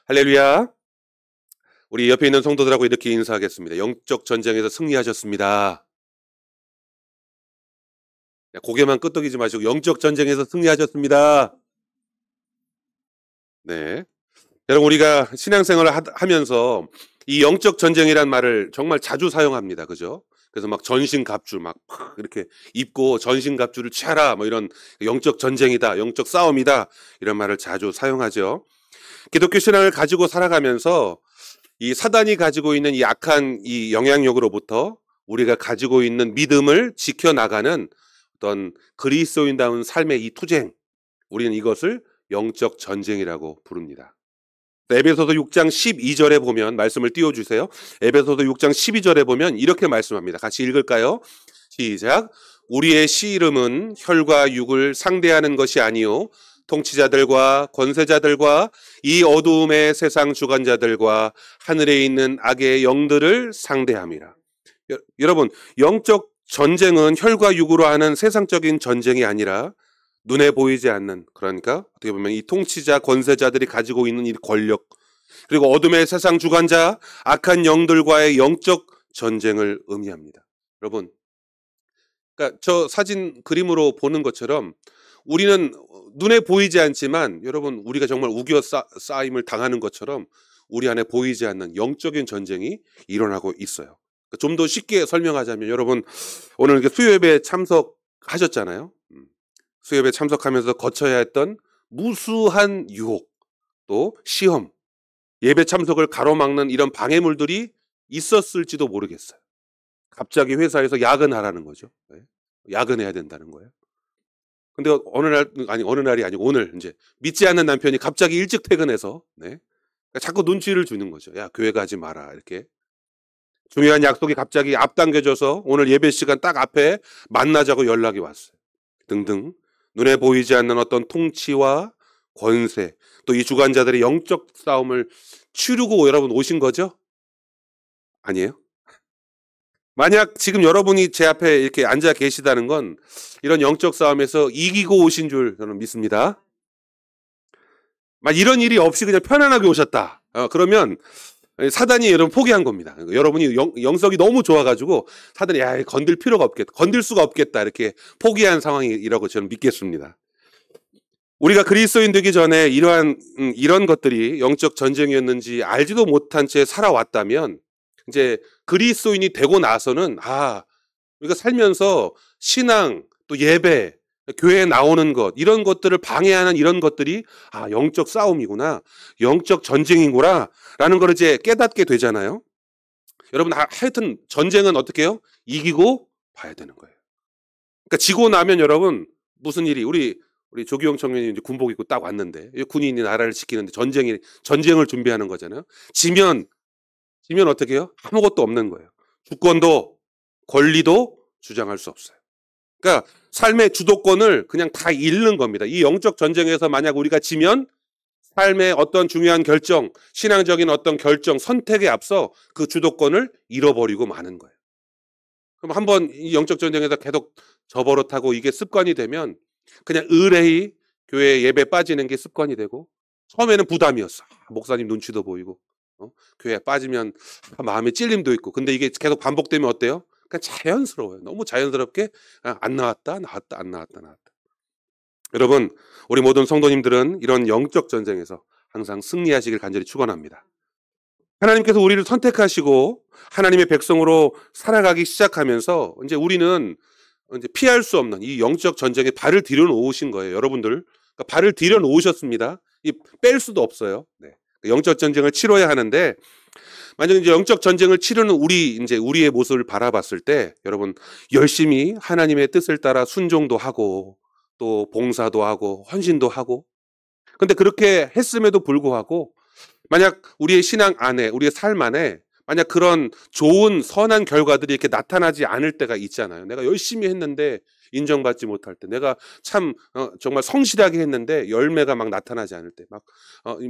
할렐루야. 우리 옆에 있는 성도들하고 이렇게 인사하겠습니다. 영적 전쟁에서 승리하셨습니다. 고개만 끄덕이지 마시고 영적 전쟁에서 승리하셨습니다. 네. 여러분, 우리가 신앙생활을 하면서 이 영적 전쟁이란 말을 정말 자주 사용합니다. 그죠? 그래서 막 전신갑주 막 이렇게 입고 전신갑주를 취하라 뭐 이런 영적 전쟁이다, 영적 싸움이다 이런 말을 자주 사용하죠. 기독교 신앙을 가지고 살아가면서 이 사단이 가지고 있는 이 악한 이 영향력으로부터 우리가 가지고 있는 믿음을 지켜나가는 어떤 그리스도인다운 삶의 이 투쟁, 우리는 이것을 영적 전쟁이라고 부릅니다. 에베소서 6장 12절에 보면 말씀을 띄워주세요. 에베소서 6장 12절에 보면 이렇게 말씀합니다. 같이 읽을까요? 시작. 우리의 씨름은 혈과 육을 상대하는 것이 아니요 통치자들과 권세자들과 이 어두움의 세상 주관자들과 하늘에 있는 악의 영들을 상대함이라. 여러분, 영적 전쟁은 혈과 육으로 하는 세상적인 전쟁이 아니라 눈에 보이지 않는, 그러니까 어떻게 보면 이 통치자 권세자들이 가지고 있는 이 권력, 그리고 어둠의 세상 주관자 악한 영들과의 영적 전쟁을 의미합니다. 여러분, 그러니까 저 사진 그림으로 보는 것처럼 우리는 눈에 보이지 않지만 여러분, 우리가 정말 우겨 쌓임을 당하는 것처럼 우리 안에 보이지 않는 영적인 전쟁이 일어나고 있어요. 좀 더 쉽게 설명하자면, 여러분 오늘 수요예배 참석하셨잖아요. 수요예배 참석하면서 거쳐야 했던 무수한 유혹, 또 시험, 예배 참석을 가로막는 이런 방해물들이 있었을지도 모르겠어요. 갑자기 회사에서 야근하라는 거죠. 야근해야 된다는 거예요. 근데 어느 날이 아니고 오늘 이제 믿지 않는 남편이 갑자기 일찍 퇴근해서 그러니까 자꾸 눈치를 주는 거죠. 야, 교회 가지 마라 이렇게. 중요한 약속이 갑자기 앞당겨져서 오늘 예배 시간 딱 앞에 만나자고 연락이 왔어요. 등등. 눈에 보이지 않는 어떤 통치와 권세, 또 이 주관자들의 영적 싸움을 치르고 여러분 오신 거죠? 아니에요? 만약 지금 여러분이 제 앞에 이렇게 앉아 계시다는 건 이런 영적 싸움에서 이기고 오신 줄 저는 믿습니다. 이런 일이 없이 그냥 편안하게 오셨다. 그러면 사단이 여러분 포기한 겁니다. 여러분이 영성이 너무 좋아가지고 사단이 야, 건들 필요가 없겠다, 건들 수가 없겠다 이렇게 포기한 상황이라고 저는 믿겠습니다. 우리가 그리스도인 되기 전에 이런 것들이 영적 전쟁이었는지 알지도 못한 채 살아왔다면 이제 그리스도인이 되고 나서는 우리가 살면서 신앙, 또 예배, 교회에 나오는 것, 이런 것들을 방해하는 이런 것들이 영적 싸움이구나, 영적 전쟁이구나 라는 걸 이제 깨닫게 되잖아요. 여러분, 하여튼 전쟁은 어떻게 해요? 이기고 봐야 되는 거예요. 그러니까 지고 나면 여러분 무슨 일이, 우리 조기영 청년이 이제 군복 입고 딱 왔는데 군인이 나라를 지키는데 전쟁을 준비하는 거잖아요. 지면 어떻게 해요? 아무것도 없는 거예요. 주권도 권리도 주장할 수 없어요. 그러니까 삶의 주도권을 그냥 다 잃는 겁니다. 이 영적 전쟁에서 만약 우리가 지면 삶의 어떤 중요한 결정, 신앙적인 어떤 결정, 선택에 앞서 그 주도권을 잃어버리고 마는 거예요. 그럼 한번 이 영적 전쟁에서 계속 저버릇하고 이게 습관이 되면 그냥 의뢰히 교회 예배 빠지는 게 습관이 되고, 처음에는 부담이었어. 목사님 눈치도 보이고, 교회 빠지면 마음에 찔림도 있고. 근데 이게 계속 반복되면 어때요? 그냥 자연스러워요. 너무 자연스럽게 안 나왔다, 안 나왔다. 여러분, 우리 모든 성도님들은 이런 영적 전쟁에서 항상 승리하시길 간절히 축원합니다. 하나님께서 우리를 선택하시고 하나님의 백성으로 살아가기 시작하면서 이제 우리는 이제 피할 수 없는 이 영적 전쟁에 발을 들여놓으신 거예요. 여러분들 그러니까 발을 들여놓으셨습니다. 뺄 수도 없어요. 영적 전쟁을 치러야 하는데, 만약 이제 영적 전쟁을 치르는 우리의 모습을 바라봤을 때, 여러분 열심히 하나님의 뜻을 따라 순종도 하고 또 봉사도 하고 헌신도 하고, 근데 그렇게 했음에도 불구하고 만약 우리의 신앙 안에, 우리의 삶 안에 만약 그런 좋은 선한 결과들이 이렇게 나타나지 않을 때가 있잖아요. 내가 열심히 했는데 인정받지 못할 때, 내가 참 정말 성실하게 했는데 열매가 막 나타나지 않을 때, 막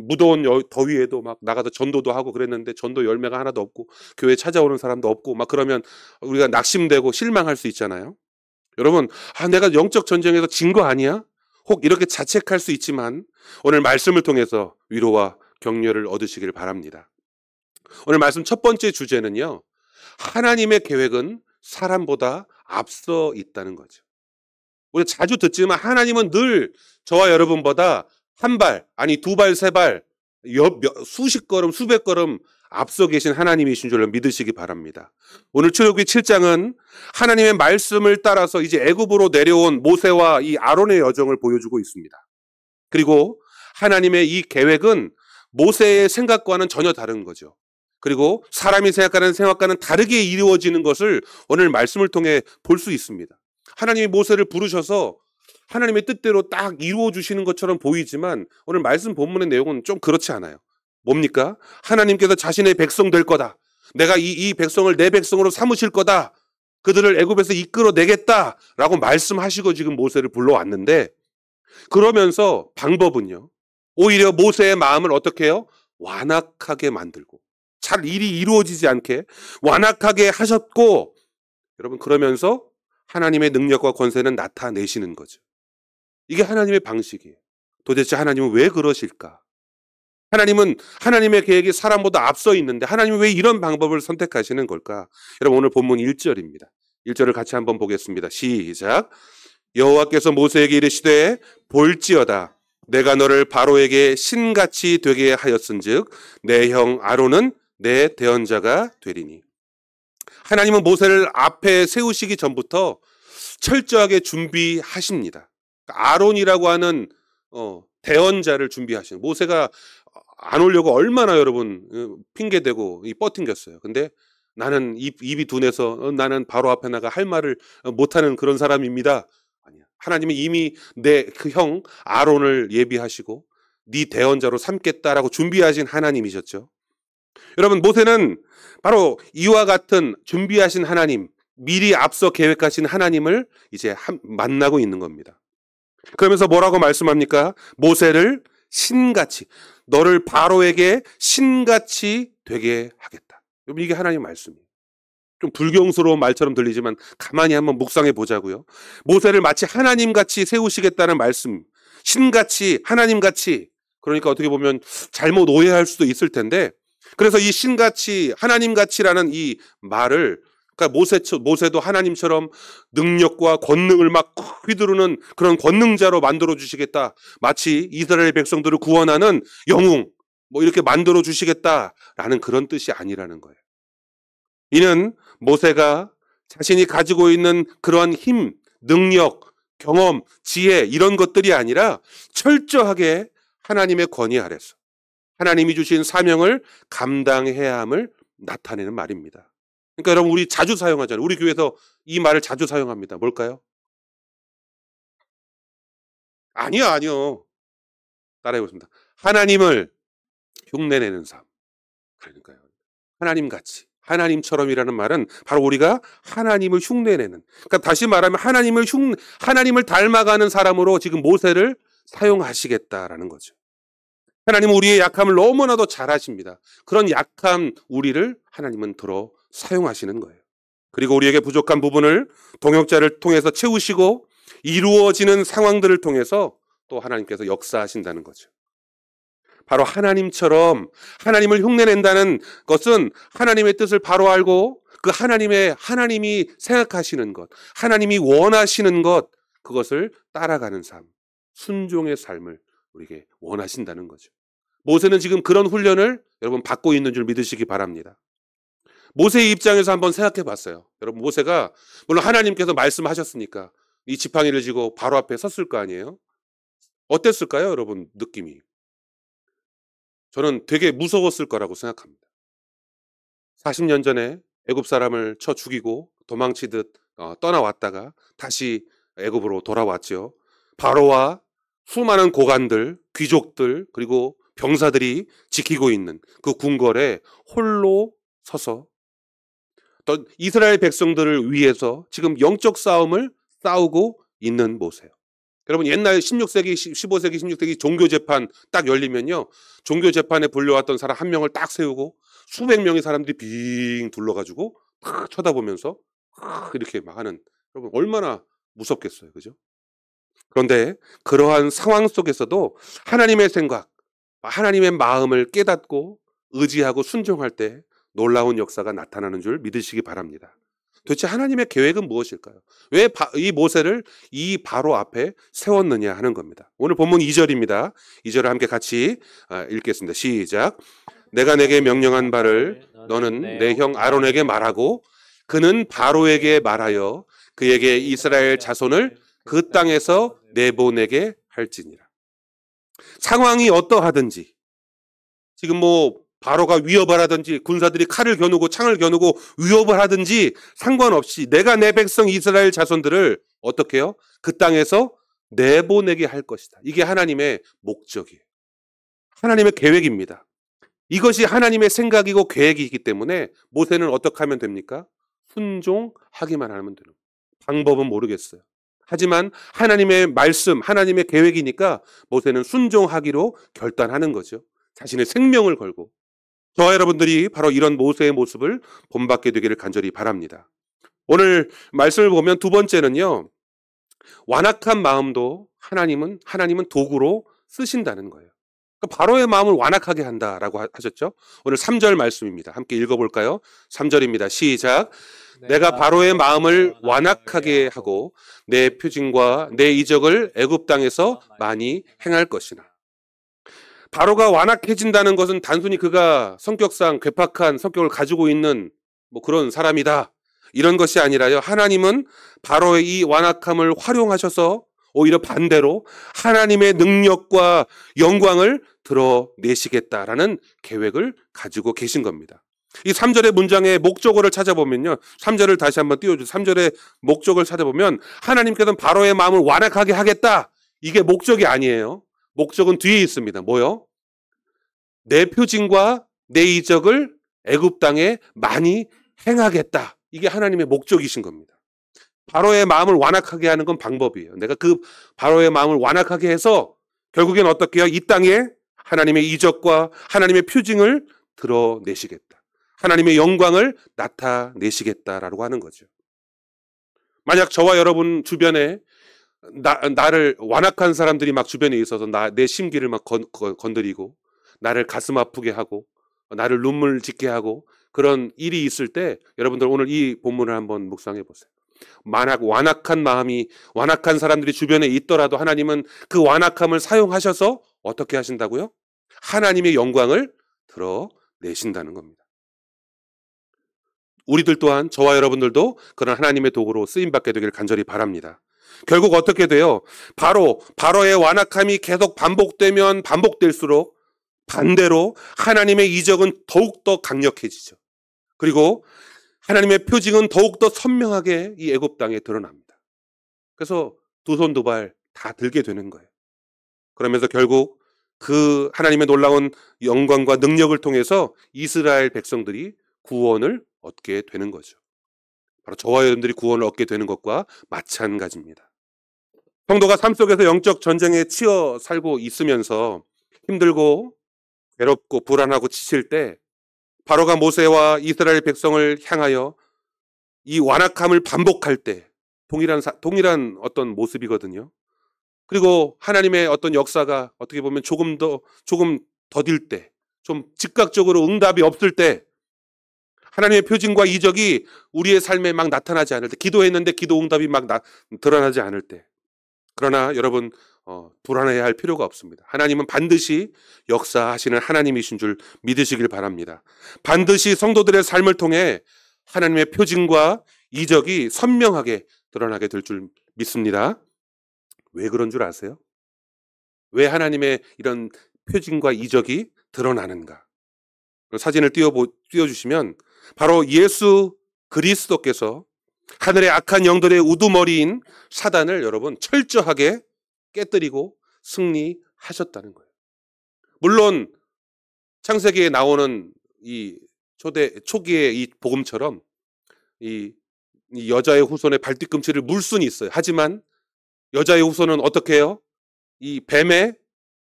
무더운 더위에도 막 나가서 전도도 하고 그랬는데 전도 열매가 하나도 없고 교회 찾아오는 사람도 없고 막 그러면 우리가 낙심되고 실망할 수 있잖아요. 여러분, 내가 영적 전쟁에서 진 거 아니야? 혹 이렇게 자책할 수 있지만 오늘 말씀을 통해서 위로와 격려를 얻으시길 바랍니다. 오늘 말씀 첫 번째 주제는요. 하나님의 계획은 사람보다 앞서 있다는 거죠. 우리가 자주 듣지만 하나님은 늘 저와 여러분보다 한 발, 아니 두 발, 세 발, 수십 걸음, 수백 걸음 앞서 계신 하나님이신 줄로 믿으시기 바랍니다. 오늘 출애굽기 7장은 하나님의 말씀을 따라서 이제 애굽으로 내려온 모세와 이 아론의 여정을 보여주고 있습니다. 그리고 하나님의 이 계획은 모세의 생각과는 전혀 다른 거죠. 그리고 사람이 생각하는 생각과는 다르게 이루어지는 것을 오늘 말씀을 통해 볼 수 있습니다. 하나님이 모세를 부르셔서 하나님의 뜻대로 딱 이루어 주시는 것처럼 보이지만 오늘 말씀 본문의 내용은 좀 그렇지 않아요. 뭡니까? 하나님께서 자신의 백성 될 거다. 내가 이 백성을 내 백성으로 삼으실 거다. 그들을 애굽에서 이끌어내겠다라고 말씀하시고 지금 모세를 불러왔는데, 그러면서 방법은요, 오히려 모세의 마음을 어떻게 해요? 완악하게 만들고 잘 일이 이루어지지 않게 완악하게 하셨고, 여러분 그러면서 하나님의 능력과 권세는 나타내시는 거죠. 이게 하나님의 방식이에요. 도대체 하나님은 왜 그러실까? 하나님은 하나님의 계획이 사람보다 앞서 있는데 하나님은 왜 이런 방법을 선택하시는 걸까? 여러분 오늘 본문 1절입니다. 1절을 같이 한번 보겠습니다. 시작. 여호와께서 모세에게 이르시되 볼지어다 내가 너를 바로에게 신같이 되게 하였은즉 내 형 아론은 내 대언자가 되리니. 하나님은 모세를 앞에 세우시기 전부터 철저하게 준비하십니다. 아론이라고 하는 대언자를 준비하시는. 모세가 안 오려고 얼마나 여러분 핑계대고 뻗팅겼어요. 근데 나는 입이 둔해서 나는 바로 앞에 나가 할 말을 못하는 그런 사람입니다. 아니야. 하나님은 이미 내 그 형 아론을 예비하시고 네 대언자로 삼겠다라고 준비하신 하나님이셨죠. 여러분 모세는 바로 이와 같은 준비하신 하나님, 미리 앞서 계획하신 하나님을 이제 만나고 있는 겁니다. 그러면서 뭐라고 말씀합니까? 모세를 신같이, 너를 바로에게 신같이 되게 하겠다. 여러분 이게 하나님의 말씀이에요. 좀 불경스러운 말처럼 들리지만 가만히 한번 묵상해 보자고요. 모세를 마치 하나님같이 세우시겠다는 말씀, 신같이, 하나님같이. 그러니까 어떻게 보면 잘못 오해할 수도 있을 텐데, 그래서 이 신같이, 하나님같이라는 이 말을, 그러니까 모세도 하나님처럼 능력과 권능을 막 휘두르는 그런 권능자로 만들어 주시겠다. 마치 이스라엘 백성들을 구원하는 영웅, 뭐 이렇게 만들어 주시겠다라는 그런 뜻이 아니라는 거예요. 이는 모세가 자신이 가지고 있는 그러한 힘, 능력, 경험, 지혜 이런 것들이 아니라 철저하게 하나님의 권위 아래서 하나님이 주신 사명을 감당해야 함을 나타내는 말입니다. 그러니까 여러분 우리 자주 사용하잖아요. 우리 교회에서 이 말을 자주 사용합니다. 뭘까요? 아니요. 따라해보겠습니다. 하나님을 흉내내는 삶. 그러니까요. 하나님같이, 하나님처럼이라는 말은 바로 우리가 하나님을 흉내내는. 그러니까 다시 말하면 하나님을 닮아가는 사람으로 지금 모세를 사용하시겠다라는 거죠. 하나님은 우리의 약함을 너무나도 잘 아십니다. 그런 약한 우리를 하나님은 들어 사용하시는 거예요. 그리고 우리에게 부족한 부분을 동역자를 통해서 채우시고 이루어지는 상황들을 통해서 또 하나님께서 역사하신다는 거죠. 바로 하나님처럼 하나님을 흉내낸다는 것은 하나님의 뜻을 바로 알고 그 하나님이 생각하시는 것, 하나님이 원하시는 것, 그것을 따라가는 삶, 순종의 삶을 우리에게 원하신다는 거죠. 모세는 지금 그런 훈련을 여러분 받고 있는 줄 믿으시기 바랍니다. 모세의 입장에서 한번 생각해 봤어요. 여러분 모세가 물론 하나님께서 말씀하셨으니까 이 지팡이를 쥐고 바로 앞에 섰을 거 아니에요? 어땠을까요, 여러분 느낌이? 저는 되게 무서웠을 거라고 생각합니다. 40년 전에 애굽 사람을 쳐 죽이고 도망치듯 떠나왔다가 다시 애굽으로 돌아왔죠. 바로와 수많은 고관들, 귀족들 그리고 병사들이 지키고 있는 그 궁궐에 홀로 서서 또 이스라엘 백성들을 위해서 지금 영적 싸움을 싸우고 있는 모세요. 여러분 옛날 16세기, 15세기, 16세기 종교재판 딱 열리면요. 종교재판에 불려왔던 사람 한 명을 딱 세우고 수백 명의 사람들이 빙 둘러가지고 딱 쳐다보면서 이렇게 막 하는, 여러분 얼마나 무섭겠어요. 그죠? 그런데 그러한 상황 속에서도 하나님의 생각, 하나님의 마음을 깨닫고 의지하고 순종할 때 놀라운 역사가 나타나는 줄 믿으시기 바랍니다. 도대체 하나님의 계획은 무엇일까요? 왜 이 모세를 이 바로 앞에 세웠느냐 하는 겁니다. 오늘 본문 2절입니다. 2절을 함께 같이 읽겠습니다. 시작. 내가 내게 명령한 바를 너는 내 형 아론에게 말하고 그는 바로에게 말하여 그에게 이스라엘 자손을 그 땅에서 내보내게 할지니라. 상황이 어떠하든지 지금 바로가 위협을 하든지 군사들이 칼을 겨누고 창을 겨누고 위협을 하든지 상관없이 내가 내 백성 이스라엘 자손들을 어떻게 해요? 그 땅에서 내보내게 할 것이다. 이게 하나님의 목적이에요. 하나님의 계획입니다. 이것이 하나님의 생각이고 계획이기 때문에 모세는 어떻게 하면 됩니까? 순종하기만 하면 되는 거예요. 방법은 모르겠어요. 하지만 하나님의 말씀, 하나님의 계획이니까 모세는 순종하기로 결단하는 거죠. 자신의 생명을 걸고. 저와 여러분들이 바로 이런 모세의 모습을 본받게 되기를 간절히 바랍니다. 오늘 말씀을 보면 두 번째는요. 완악한 마음도 하나님은 도구로 쓰신다는 거예요. 바로의 마음을 완악하게 한다라고 하셨죠. 오늘 3절 말씀입니다. 함께 읽어볼까요? 3절입니다. 시작. 내가 바로의 마음을 완악하게 하고 내 표징과 내 이적을 애굽 땅에서 많이 행할 것이나. 바로가 완악해진다는 것은 단순히 그가 성격상 괴팍한 성격을 가지고 있는 그런 사람이다. 이런 것이 아니라요. 하나님은 바로의 이 완악함을 활용하셔서 오히려 반대로 하나님의 능력과 영광을 드러내시겠다라는 계획을 가지고 계신 겁니다. 이 3절의 문장의 목적어를 찾아보면요. 3절을 다시 한번 띄워주세요. 3절의 목적을 찾아보면 하나님께서는 바로의 마음을 완악하게 하겠다. 이게 목적이 아니에요. 목적은 뒤에 있습니다. 뭐요? 내 표징과 내 이적을 애굽 땅에 많이 행하겠다. 이게 하나님의 목적이신 겁니다. 바로의 마음을 완악하게 하는 건 방법이에요. 내가 그 바로의 마음을 완악하게 해서 결국엔 어떻게 해요? 이 땅에 하나님의 이적과 하나님의 표징을 드러내시겠다. 하나님의 영광을 나타내시겠다라고 하는 거죠. 만약 저와 여러분 주변에 나를 완악한 사람들이 막 주변에 있어서 내 심기를 막 건드리고 나를 가슴 아프게 하고 나를 눈물 짓게 하고 그런 일이 있을 때 여러분들 오늘 이 본문을 한번 묵상해 보세요. 만약 완악한 사람들이 주변에 있더라도 하나님은 그 완악함을 사용하셔서 어떻게 하신다고요? 하나님의 영광을 드러내신다는 겁니다. 우리들 또한 저와 여러분들도 그런 하나님의 도구로 쓰임받게 되기를 간절히 바랍니다. 결국 어떻게 돼요? 바로의 완악함이 계속 반복되면 반복될수록 반대로 하나님의 이적은 더욱더 강력해지죠. 그리고 하나님의 표징은 더욱더 선명하게 이 애굽 땅에 드러납니다. 그래서 두 손 두 발 다 들게 되는 거예요. 그러면서 결국 그 하나님의 놀라운 영광과 능력을 통해서 이스라엘 백성들이 구원을 얻게 되는 거죠. 바로 저와 여러분들이 구원을 얻게 되는 것과 마찬가지입니다. 성도가 삶 속에서 영적 전쟁에 치여 살고 있으면서 힘들고 괴롭고 불안하고 지칠 때 바로가 모세와 이스라엘 백성을 향하여 이 완악함을 반복할 때 동일한 어떤 모습이거든요. 그리고 하나님의 어떤 역사가 어떻게 보면 조금 더딜 때, 좀 즉각적으로 응답이 없을 때 하나님의 표징과 이적이 우리의 삶에 막 나타나지 않을 때, 기도했는데 기도 응답이 막 드러나지 않을 때. 그러나 여러분 불안해야 할 필요가 없습니다. 하나님은 반드시 역사하시는 하나님이신 줄 믿으시길 바랍니다. 반드시 성도들의 삶을 통해 하나님의 표징과 이적이 선명하게 드러나게 될 줄 믿습니다. 왜 그런 줄 아세요? 왜 하나님의 이런 표징과 이적이 드러나는가? 사진을 띄워주시면 바로 예수 그리스도께서 하늘의 악한 영들의 우두머리인 사단을 여러분 철저하게 깨뜨리고 승리하셨다는 거예요. 물론 창세기에 나오는 이 초기의 이 복음처럼 이 여자의 후손의 발뒤꿈치를 물 수는 있어요. 하지만 여자의 후손은 어떻게 해요? 이 뱀의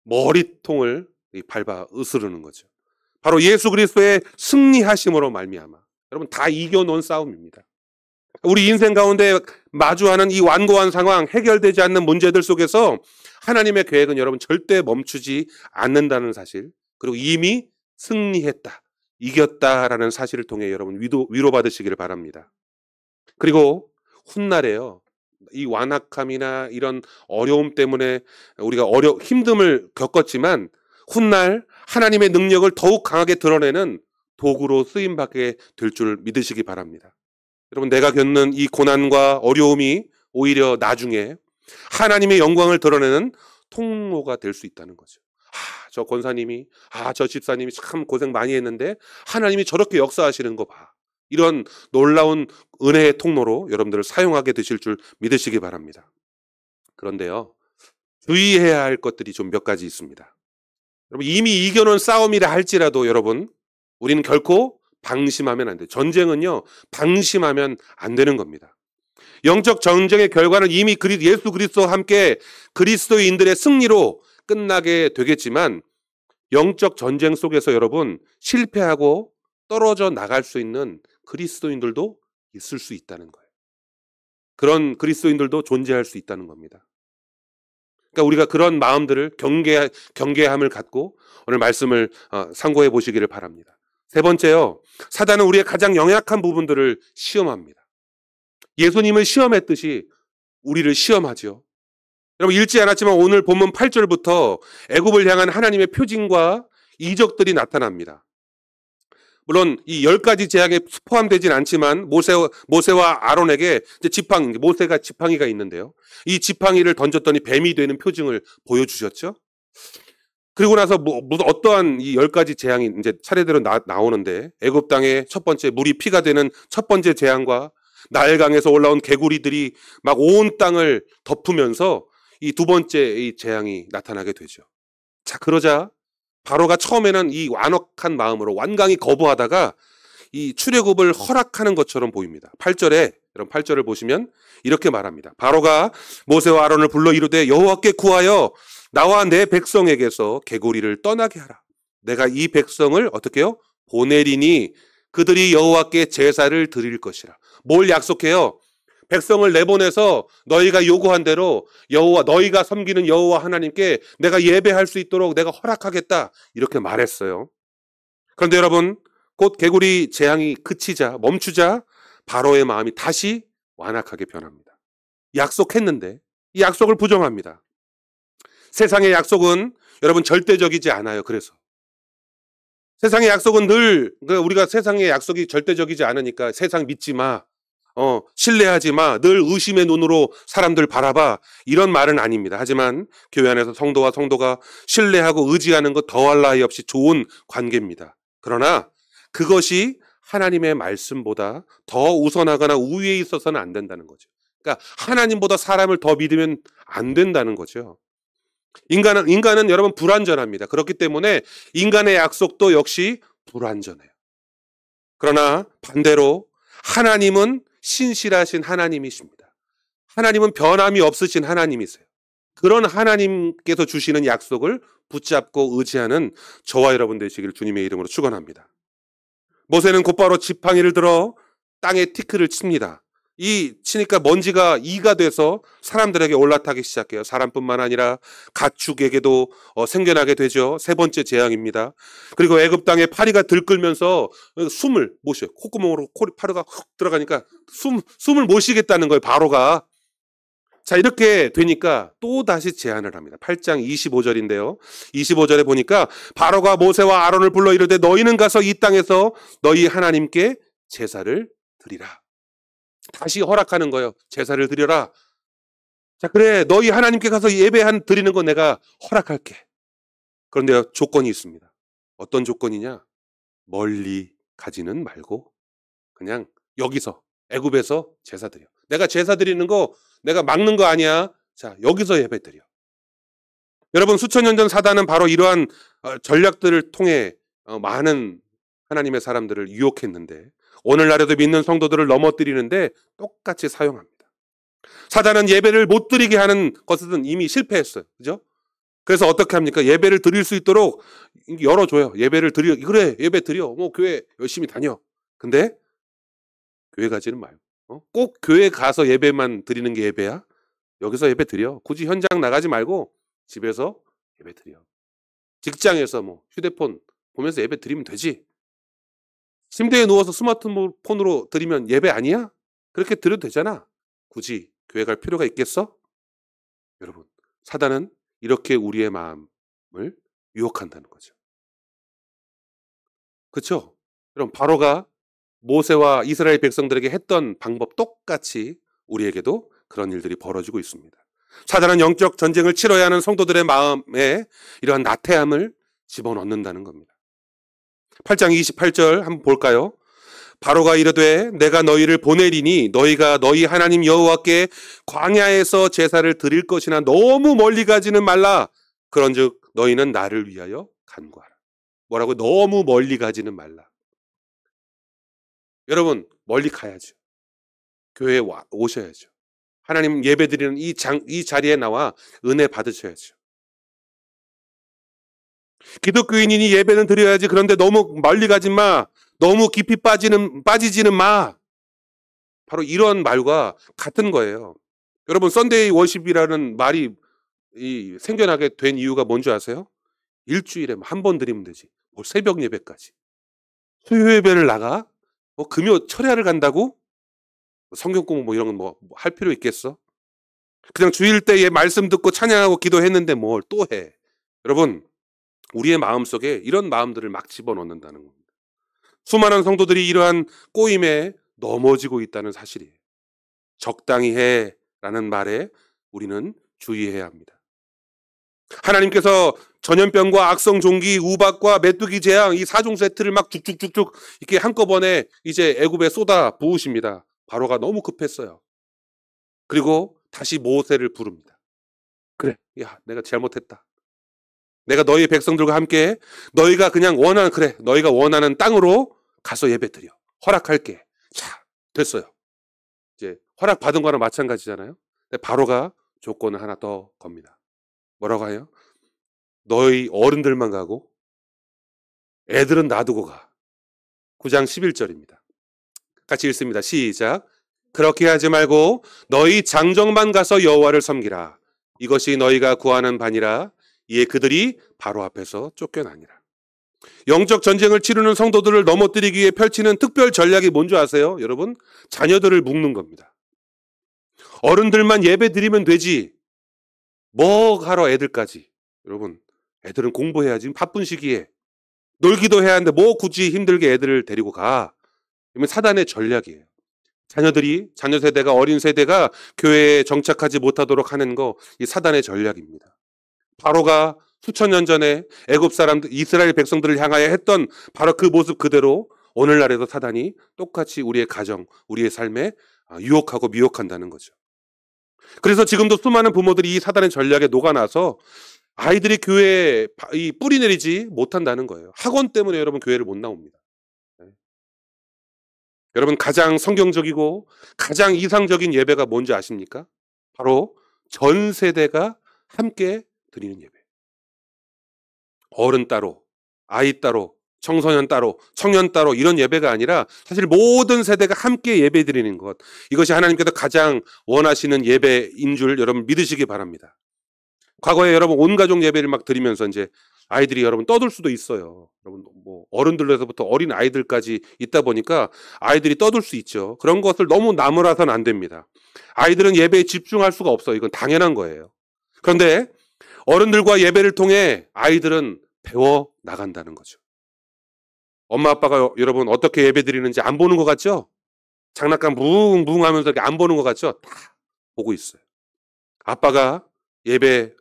머리통을 밟아 으스르는 거죠. 바로 예수 그리스도의 승리하심으로 말미암아 여러분 다 이겨놓은 싸움입니다. 우리 인생 가운데 마주하는 이 완고한 상황, 해결되지 않는 문제들 속에서 하나님의 계획은 여러분 절대 멈추지 않는다는 사실, 그리고 이미 승리했다, 이겼다라는 사실을 통해 여러분 위로받으시기를 바랍니다. 그리고 훗날에요, 이 완악함이나 이런 어려움 때문에 우리가 힘듦을 겪었지만 훗날 하나님의 능력을 더욱 강하게 드러내는 도구로 쓰임받게 될 줄 믿으시기 바랍니다. 여러분, 내가 겪는 이 고난과 어려움이 오히려 나중에 하나님의 영광을 드러내는 통로가 될 수 있다는 거죠. 저 권사님이, 저 집사님이 참 고생 많이 했는데 하나님이 저렇게 역사하시는 거 봐. 이런 놀라운 은혜의 통로로 여러분들을 사용하게 되실 줄 믿으시기 바랍니다. 그런데요, 주의해야 할 것들이 좀 몇 가지 있습니다. 여러분, 이미 이겨놓은 싸움이라 할지라도 여러분, 우리는 결코 방심하면 안 돼요. 전쟁은요, 방심하면 안 되는 겁니다. 영적 전쟁의 결과는 이미 예수 그리스도와 함께 그리스도인들의 승리로 끝나게 되겠지만, 영적 전쟁 속에서 여러분 실패하고 떨어져 나갈 수 있는 그리스도인들도 있을 수 있다는 거예요. 그런 그리스도인들도 존재할 수 있다는 겁니다. 그러니까 우리가 그런 마음들을 경계함을 갖고 오늘 말씀을 상고해 보시기를 바랍니다. 세 번째요, 사단은 우리의 가장 연약한 부분들을 시험합니다. 예수님을 시험했듯이 우리를 시험하죠. 여러분, 읽지 않았지만 오늘 본문 8절부터 애굽을 향한 하나님의 표징과 이적들이 나타납니다. 물론 이 10가지 재앙에 포함되진 않지만 모세와 아론에게 모세가 지팡이가 있는데요, 이 지팡이를 던졌더니 뱀이 되는 표징을 보여주셨죠. 그리고 나서 어떠한 이 10가지 재앙이 이제 차례대로 나오는데, 애굽 땅의 첫 번째 물이 피가 되는 첫 번째 재앙과 나일강에서 올라온 개구리들이 막 온 땅을 덮으면서 이 두 번째 이 재앙이 나타나게 되죠. 자, 그러자 바로가 처음에는 이 완악한 마음으로 완강히 거부하다가 이 출애굽을 허락하는 것처럼 보입니다. 8절에, 여러분 8절을 보시면 이렇게 말합니다. 바로가 모세와 아론을 불러 이르되 여호와께 구하여 나와 내 백성에게서 개구리를 떠나게 하라. 내가 이 백성을 어떻게 해요? 보내리니 그들이 여호와께 제사를 드릴 것이라. 뭘 약속해요? 백성을 내보내서 너희가 요구한 대로 너희가 섬기는 여호와 하나님께 내가 예배할 수 있도록 내가 허락하겠다, 이렇게 말했어요. 그런데 여러분, 곧 개구리 재앙이 멈추자 바로의 마음이 다시 완악하게 변합니다. 약속했는데 이 약속을 부정합니다. 세상의 약속은 여러분 절대적이지 않아요. 그래서 세상의 약속은 늘, 우리가 세상의 약속이 절대적이지 않으니까 세상 믿지 마, 신뢰하지 마, 늘 의심의 눈으로 사람들 바라봐, 이런 말은 아닙니다. 하지만 교회 안에서 성도와 성도가 신뢰하고 의지하는 것 더할 나위 없이 좋은 관계입니다. 그러나 그것이 하나님의 말씀보다 더 우선하거나 우위에 있어서는 안 된다는 거죠. 그러니까 하나님보다 사람을 더 믿으면 안 된다는 거죠. 인간은 여러분 불완전합니다. 그렇기 때문에 인간의 약속도 역시 불완전해요. 그러나 반대로 하나님은 신실하신 하나님이십니다. 하나님은 변함이 없으신 하나님이세요. 그런 하나님께서 주시는 약속을 붙잡고 의지하는 저와 여러분 되시기를 주님의 이름으로 축원합니다. 모세는 곧바로 지팡이를 들어 땅에 티크를 칩니다. 치니까 먼지가 이가 돼서 사람들에게 올라타기 시작해요. 사람뿐만 아니라 가축에게도 생겨나게 되죠. 세 번째 재앙입니다. 그리고 애굽 땅에 파리가 들끓면서 숨을 못 쉬어요. 콧구멍으로 파리가 훅 들어가니까 숨을 못 쉬겠다는 거예요, 바로가. 자, 이렇게 되니까 또 다시 제안을 합니다. 8장 25절인데요. 25절에 보니까 바로가 모세와 아론을 불러 이르되 너희는 가서 이 땅에서 너희 하나님께 제사를 드리라. 다시 허락하는 거예요. 제사를 드려라. 자, 그래, 너희 하나님께 가서 드리는 거 내가 허락할게. 그런데 조건이 있습니다. 어떤 조건이냐? 멀리 가지는 말고 그냥 여기서, 애굽에서 제사 드려. 내가 제사 드리는 거 내가 막는 거 아니야. 자, 여기서 예배 드려. 여러분, 수천 년 전 사단은 바로 이러한 전략들을 통해 많은 하나님의 사람들을 유혹했는데, 오늘날에도 믿는 성도들을 넘어뜨리는데 똑같이 사용합니다. 사단은 예배를 못 드리게 하는 것은 이미 실패했어요. 그죠? 그래서 어떻게 합니까? 예배를 드릴 수 있도록 열어줘요. 그래, 예배 드려. 교회 열심히 다녀. 근데 교회 가지는 말고 꼭 교회 가서 예배만 드리는 게 예배야? 여기서 예배 드려. 굳이 현장 나가지 말고 집에서 예배 드려. 직장에서 뭐 휴대폰 보면서 예배 드리면 되지. 침대에 누워서 스마트폰으로 드리면 예배 아니야? 그렇게 드려도 되잖아. 굳이 교회 갈 필요가 있겠어? 여러분, 사단은 이렇게 우리의 마음을 유혹한다는 거죠. 그렇죠? 여러분, 바로가 모세와 이스라엘 백성들에게 했던 방법 똑같이 우리에게도 그런 일들이 벌어지고 있습니다. 사단은 영적 전쟁을 치러야 하는 성도들의 마음에 이러한 나태함을 집어넣는다는 겁니다. 8장 28절 한번 볼까요? 바로가 이르되 내가 너희를 보내리니 너희가 너희 하나님 여호와께 광야에서 제사를 드릴 것이나 너무 멀리 가지는 말라. 그런즉 너희는 나를 위하여 간구하라. 뭐라고? 너무 멀리 가지는 말라. 여러분, 멀리 가야죠. 교회에 오셔야죠. 하나님 예배드리는 이 자리에 나와 은혜 받으셔야죠. 기독교인이니 예배는 드려야지. 그런데 너무 멀리 가지 마. 너무 깊이 빠지지는 마. 바로 이런 말과 같은 거예요. 여러분, 썬데이 워십이라는 말이 생겨나게 된 이유가 뭔지 아세요? 일주일에 한 번 드리면 되지. 뭐 새벽 예배까지. 수요 예배를 나가? 뭐 금요 철야를 간다고? 성경 공부 뭐 이런 건 뭐 할 필요 있겠어? 그냥 주일 때에 말씀 듣고 찬양하고 기도했는데 뭘 또 해. 여러분, 우리의 마음속에 이런 마음들을 막 집어넣는다는 겁니다. 수많은 성도들이 이러한 꼬임에 넘어지고 있다는 사실이에요. 적당히 해라는 말에 우리는 주의해야 합니다. 하나님께서 전염병과 악성 종기, 우박과 메뚜기 재앙 이 4종 세트를 막 쭉쭉쭉쭉 이렇게 한꺼번에 이제 애굽에 쏟아 부으십니다. 바로가 너무 급했어요. 그리고 다시 모세를 부릅니다. 그래, 야, 내가 잘못했다. 내가 너희 백성들과 함께 너희가 너희가 원하는 땅으로 가서 예배드려. 허락할게. 자, 됐어요. 이제 허락 받은 거랑 마찬가지잖아요. 근데 바로가 조건을 하나 더 겁니다. 뭐라고 해요? 너희 어른들만 가고 애들은 놔두고 가. 9장 11절입니다. 같이 읽습니다. 시작. 그렇게 하지 말고 너희 장정만 가서 여호와를 섬기라. 이것이 너희가 구하는 바니라. 이에 그들이 바로 앞에서 쫓겨나니라. 영적 전쟁을 치르는 성도들을 넘어뜨리기 위해 펼치는 특별 전략이 뭔지 아세요? 여러분, 자녀들을 묶는 겁니다. 어른들만 예배 드리면 되지. 뭐 하러 애들까지. 여러분, 애들은 공부해야지. 바쁜 시기에. 놀기도 해야 하는데 뭐 굳이 힘들게 애들을 데리고 가. 이건 사단의 전략이에요. 자녀 세대가, 어린 세대가 교회에 정착하지 못하도록 하는 거, 이 사단의 전략입니다. 바로가 수천 년 전에 애굽 사람들, 이스라엘 백성들을 향하여 했던 바로 그 모습 그대로 오늘날에도 사단이 똑같이 우리의 가정, 우리의 삶에 유혹하고 미혹한다는 거죠. 그래서 지금도 수많은 부모들이 이 사단의 전략에 녹아나서 아이들이 교회에 뿌리 내리지 못한다는 거예요. 학원 때문에 여러분 교회를 못 나옵니다. 네. 여러분, 가장 성경적이고 가장 이상적인 예배가 뭔지 아십니까? 바로 전 세대가 함께 드리는 예배. 어른 따로, 아이 따로, 청소년 따로, 청년 따로 이런 예배가 아니라 사실 모든 세대가 함께 예배 드리는 것. 이것이 하나님께서 가장 원하시는 예배인 줄 여러분 믿으시기 바랍니다. 과거에 여러분 온 가족 예배를 막 드리면서 이제 아이들이 여러분 떠들 수도 있어요. 여러분 뭐 어른들에서부터 어린 아이들까지 있다 보니까 아이들이 떠들 수 있죠. 그런 것을 너무 나무라서는 안 됩니다. 아이들은 예배에 집중할 수가 없어요. 이건 당연한 거예요. 그런데 어른들과 예배를 통해 아이들은 배워 나간다는 거죠. 엄마 아빠가 여러분 어떻게 예배 드리는지 안 보는 것 같죠? 장난감 뭉뭉 하면서 이렇게 안 보는 것 같죠? 다 보고 있어요. 아빠가 예배에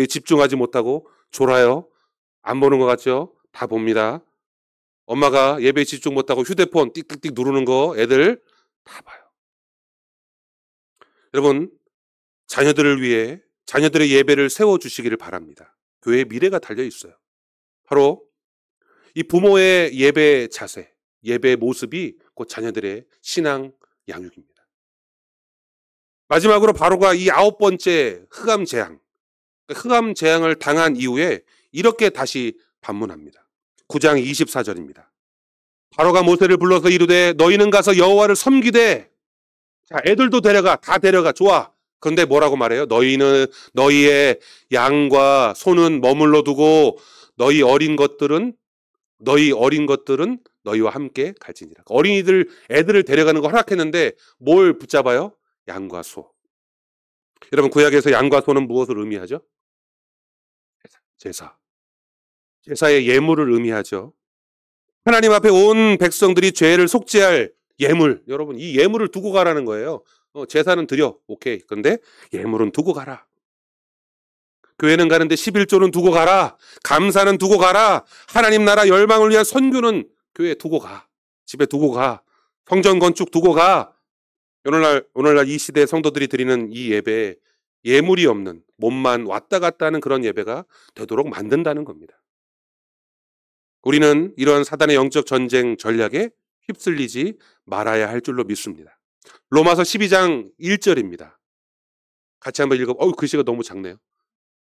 집중하지 못하고 졸아요. 안 보는 것 같죠? 다 봅니다. 엄마가 예배에 집중 못하고 휴대폰 띡띡띡 누르는 거 애들 다 봐요. 여러분, 자녀들을 위해 자녀들의 예배를 세워주시기를 바랍니다. 교회의 미래가 달려 있어요. 바로 이 부모의 예배 자세, 예배 모습이 곧 자녀들의 신앙 양육입니다. 마지막으로 바로가 이 9번째 흑암 재앙을 당한 이후에 이렇게 다시 반문합니다. 9장 24절입니다. 바로가 모세를 불러서 이르되 너희는 가서 여호와를 섬기되 자, 애들도 데려가. 다 데려가. 좋아. 그런데 뭐라고 말해요? 너희의 양과 소는 머물러 두고 너희 어린 것들은 너희와 함께 갈지니라. 애들을 데려가는 거 허락했는데 뭘 붙잡아요? 양과 소. 여러분, 구약에서 양과 소는 무엇을 의미하죠? 제사. 제사의 예물을 의미하죠. 하나님 앞에 온 백성들이 죄를 속죄할 예물. 여러분, 이 예물을 두고 가라는 거예요. 제사는 드려. 오케이. 그런데 예물은 두고 가라. 교회는 가는데 11조는 두고 가라. 감사는 두고 가라. 하나님 나라 열방을 위한 선교는 교회에 두고 가. 집에 두고 가. 성전 건축 두고 가. 오늘날 이 시대의 성도들이 드리는 이 예배에 예물이 없는, 몸만 왔다 갔다 하는 그런 예배가 되도록 만든다는 겁니다. 우리는 이러한 사단의 영적 전쟁 전략에 휩쓸리지 말아야 할 줄로 믿습니다. 로마서 12장 1절입니다. 같이 한번 글씨가 너무 작네요.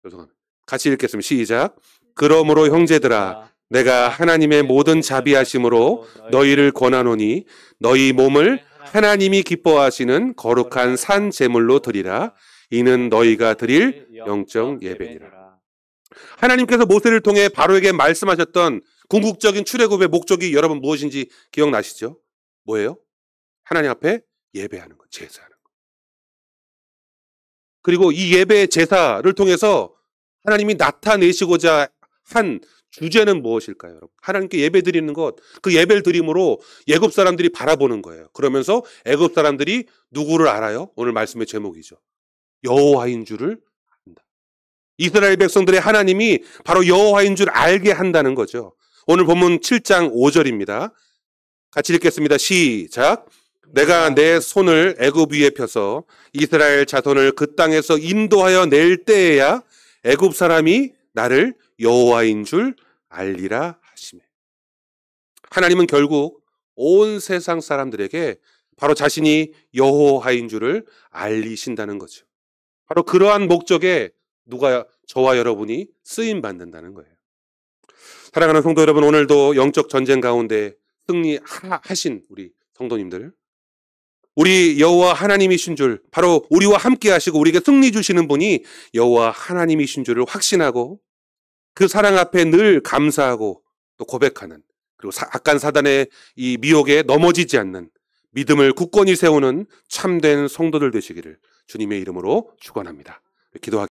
죄송합니다. 같이 읽겠습니다. 시작. 그러므로 형제들아, 내가 하나님의 모든 자비하심으로 너희를 권하노니 너희 몸을 하나님이 기뻐하시는 거룩한 산 제물로 드리라. 이는 너희가 드릴 영적 예배니라. 하나님께서 모세를 통해 바로에게 말씀하셨던 궁극적인 출애굽의 목적이 여러분 무엇인지 기억나시죠? 뭐예요? 하나님 앞에 예배하는 것, 제사하는 것. 그리고 이 예배 제사를 통해서 하나님이 나타내시고자 한 주제는 무엇일까요, 여러분? 하나님께 예배 드리는 것, 그 예배를 드림으로 애굽 사람들이 바라보는 거예요. 그러면서 애굽 사람들이 누구를 알아요? 오늘 말씀의 제목이죠. 여호와인 줄을 안다. 이스라엘 백성들의 하나님이 바로 여호와인 줄 알게 한다는 거죠. 오늘 본문 7장 5절입니다. 같이 읽겠습니다. 시작. 내가 내 손을 애굽 위에 펴서 이스라엘 자손을 그 땅에서 인도하여 낼 때에야 애굽 사람이 나를 여호와인 줄 알리라 하시매. 하나님은 결국 온 세상 사람들에게 바로 자신이 여호와인 줄을 알리신다는 거죠. 바로 그러한 목적에 저와 여러분이 쓰임 받는다는 거예요. 사랑하는 성도 여러분, 오늘도 영적 전쟁 가운데 승리하신 우리 성도님들, 우리 여호와 하나님이신 줄, 바로 우리와 함께 하시고 우리에게 승리 주시는 분이 여호와 하나님이신 줄을 확신하고 그 사랑 앞에 늘 감사하고 또 고백하는, 그리고 악한 사단의 이 미혹에 넘어지지 않는 믿음을 굳건히 세우는 참된 성도들 되시기를 주님의 이름으로 축원합니다. 기도하겠습니다.